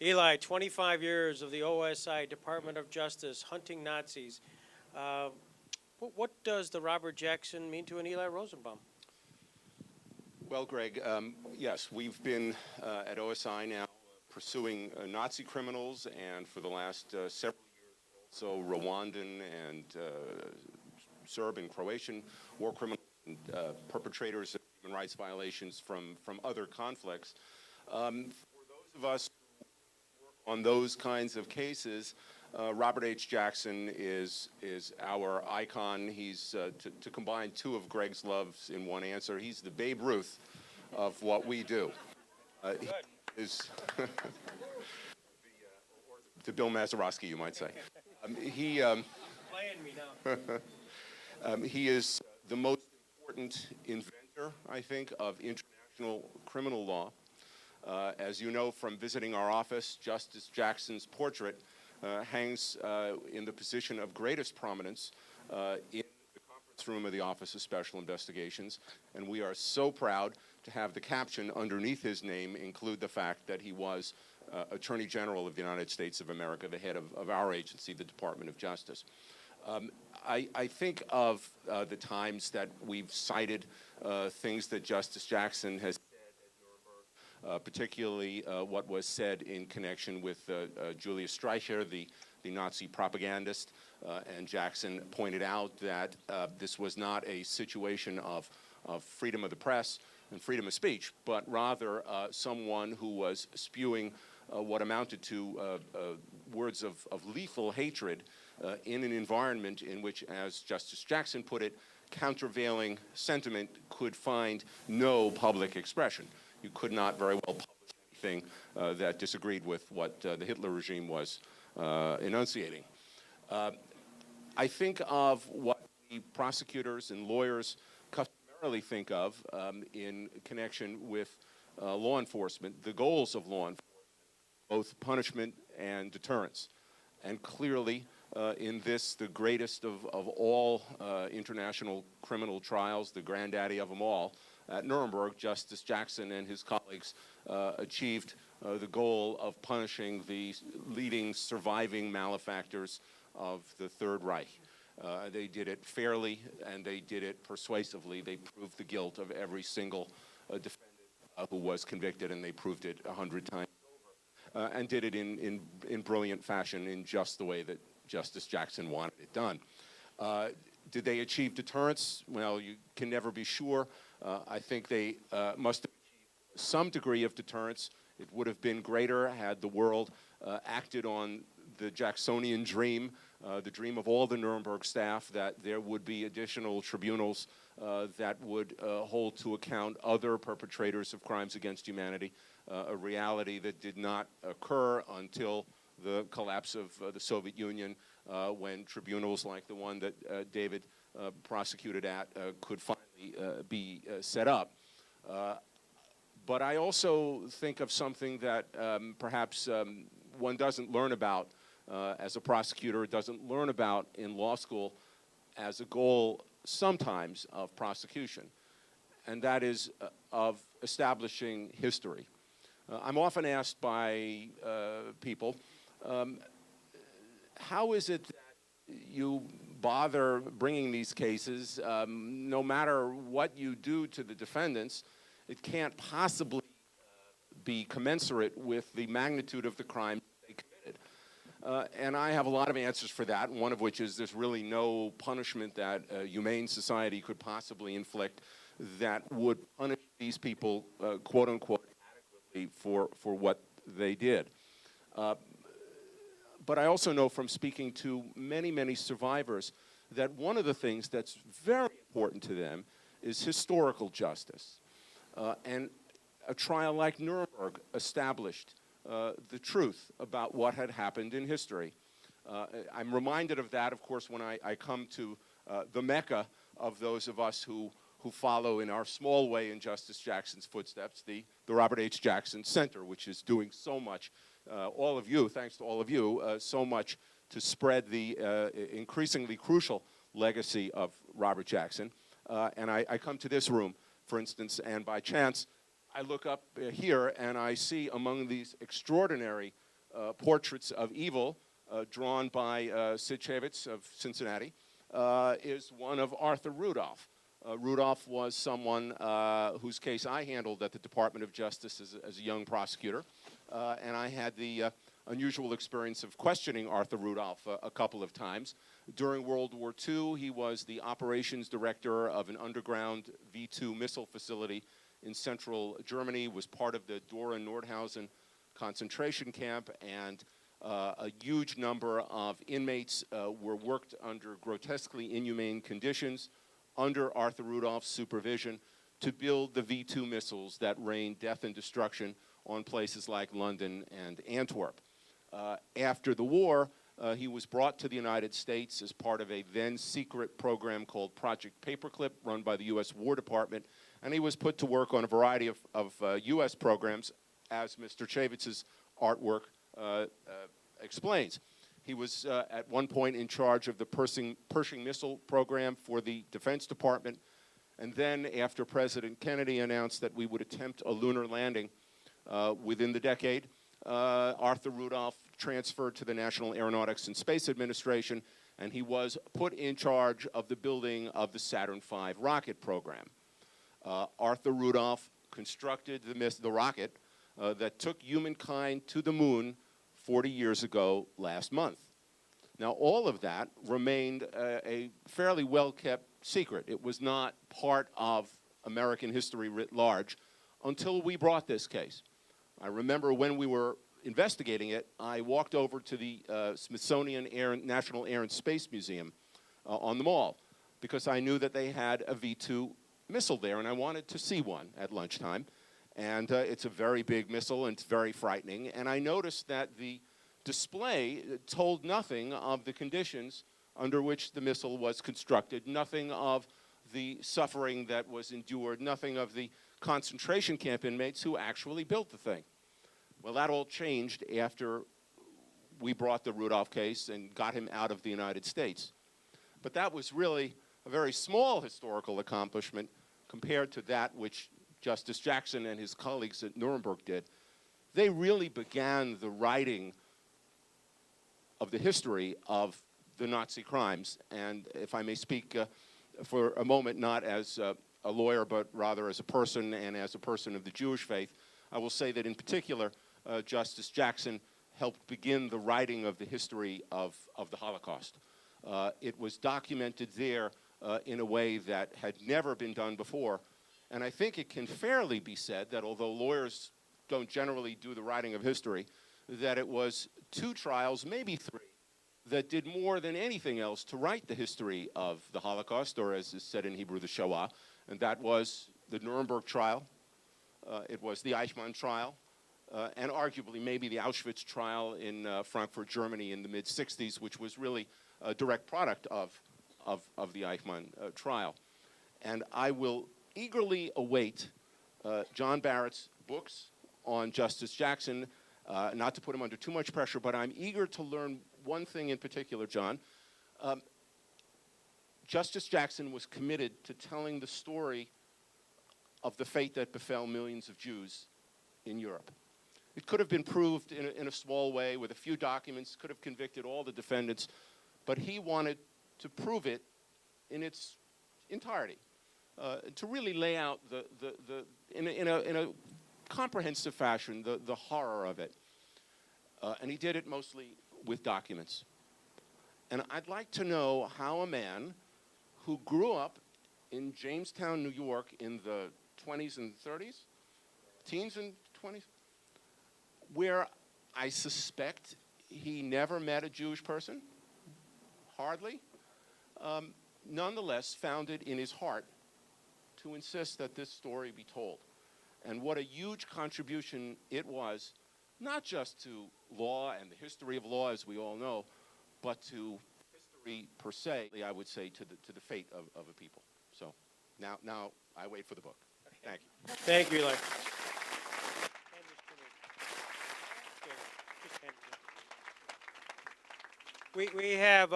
Eli, 25 years of the OSI, Department of Justice, hunting Nazis. What does the Robert Jackson mean to an Eli Rosenbaum? Well, Greg, yes, we've been at OSI now pursuing Nazi criminals, and for the last several years also Rwandan and Serb and Croatian war criminals and perpetrators of human rights violations from other conflicts. For those of us who work on those kinds of cases, Robert H. Jackson is our icon. He's, to combine two of Greg's loves in one answer, he's the Babe Ruth of what we do. He is the Bill Mazeroski, you might say. Playing me now. He is the most important inventor, I think, of international criminal law. As you know from visiting our office, Justice Jackson's portrait hangs in the position of greatest prominence in the conference room of the Office of Special Investigations, and we are so proud to have the caption underneath his name include the fact that he was Attorney General of the United States of America, the head of our agency, the Department of Justice. I think of the times that we've cited things that Justice Jackson has particularly what was said in connection with Julius Streicher, the Nazi propagandist, and Jackson pointed out that this was not a situation of freedom of the press and freedom of speech, but rather someone who was spewing what amounted to words of lethal hatred in an environment in which, as Justice Jackson put it, countervailing sentiment could find no public expression. You could not very well publish anything that disagreed with what the Hitler regime was enunciating. I think of what the prosecutors and lawyers customarily think of in connection with law enforcement, the goals of law enforcement, both punishment and deterrence. And clearly, in this, the greatest of all international criminal trials, the granddaddy of them all, at Nuremberg, Justice Jackson and his colleagues achieved the goal of punishing the leading surviving malefactors of the Third Reich. They did it fairly, and they did it persuasively. They proved the guilt of every single defendant who was convicted, and they proved it 100 times over, and did it in brilliant fashion, in just the way that Justice Jackson wanted it done. Did they achieve deterrence? Well, you can never be sure. I think they must have achieved some degree of deterrence. It would have been greater had the world acted on the Jacksonian dream, the dream of all the Nuremberg staff, that there would be additional tribunals that would hold to account other perpetrators of crimes against humanity, a reality that did not occur until the collapse of the Soviet Union, when tribunals like the one that David prosecuted at could finally be set up. But I also think of something that perhaps one doesn't learn about as a prosecutor, doesn't learn about in law school as a goal sometimes of prosecution, and that is of establishing history. I'm often asked by people, how is it that you bother bringing these cases? No matter what you do to the defendants, it can't possibly be commensurate with the magnitude of the crime they committed. And I have a lot of answers for that, one of which is there's really no punishment that a humane society could possibly inflict that would punish these people, quote unquote, adequately for what they did. But I also know from speaking to many, many survivors that one of the things that's very important to them is historical justice. And a trial like Nuremberg established the truth about what had happened in history. I'm reminded of that, of course, when I come to the Mecca of those of us who follow in our small way in Justice Jackson's footsteps, the Robert H. Jackson Center, which is doing so much, all of you, thanks to all of you, so much to spread the increasingly crucial legacy of Robert Jackson. And I come to this room, for instance, and by chance, I look up here and I see among these extraordinary portraits of evil drawn by Sid Chavitz of Cincinnati is one of Arthur Rudolph. Rudolph was someone whose case I handled at the Department of Justice as a young prosecutor, and I had the unusual experience of questioning Arthur Rudolph a couple of times. During World War II, he was the operations director of an underground V-2 missile facility in central Germany, was part of the Dora-Nordhausen concentration camp, and a huge number of inmates were worked under grotesquely inhumane conditions under Arthur Rudolph's supervision to build the V-2 missiles that rained death and destruction on places like London and Antwerp. After the war, he was brought to the United States as part of a then-secret program called Project Paperclip, run by the U.S. War Department, and he was put to work on a variety of U.S. programs, as Mr. Chavitz's artwork explains. He was at one point in charge of the Pershing missile program for the Defense Department, and then after President Kennedy announced that we would attempt a lunar landing within the decade, Arthur Rudolph transferred to the National Aeronautics and Space Administration, and he was put in charge of the building of the Saturn V rocket program. Arthur Rudolph constructed the rocket that took humankind to the moon 40 years ago last month. Now, all of that remained a fairly well-kept secret. It was not part of American history writ large until we brought this case. I remember when we were investigating it, I walked over to the Smithsonian National Air and Space Museum on the Mall because I knew that they had a V-2 missile there, and I wanted to see one at lunchtime. And it's a very big missile, and it's very frightening. And I noticed that the display told nothing of the conditions under which the missile was constructed, nothing of the suffering that was endured, nothing of the concentration camp inmates who actually built the thing. Well, that all changed after we brought the Rudolph case and got him out of the United States. But that was really a very small historical accomplishment compared to that which Justice Jackson and his colleagues at Nuremberg did. They really began the writing of the history of the Nazi crimes. And if I may speak for a moment, not as a lawyer, but rather as a person and as a person of the Jewish faith, I will say that in particular, Justice Jackson helped begin the writing of the history of the Holocaust. It was documented there in a way that had never been done before. And I think it can fairly be said that although lawyers don't generally do the writing of history, that it was 2 trials, maybe 3, that did more than anything else to write the history of the Holocaust, or as is said in Hebrew, the Shoah. And that was the Nuremberg trial, it was the Eichmann trial, and arguably maybe the Auschwitz trial in Frankfurt, Germany in the mid-60s, which was really a direct product of the Eichmann trial. And I will eagerly await John Barrett's books on Justice Jackson, not to put him under too much pressure, but I'm eager to learn one thing in particular, John. Justice Jackson was committed to telling the story of the fate that befell millions of Jews in Europe. It could have been proved in a small way with a few documents, could have convicted all the defendants, but he wanted to prove it in its entirety. To really lay out in a comprehensive fashion the horror of it. And he did it mostly with documents. And I'd like to know how a man who grew up in Jamestown, New York in the 20s and 30s, teens and 20s, where I suspect he never met a Jewish person, hardly, nonetheless found it in his heart to insist that this story be told. And what a huge contribution it was, not just to law and the history of law, as we all know, but to history per se, I would say, to the fate of a people. So now I wait for the book. Thank you. Thank you, Eli. We have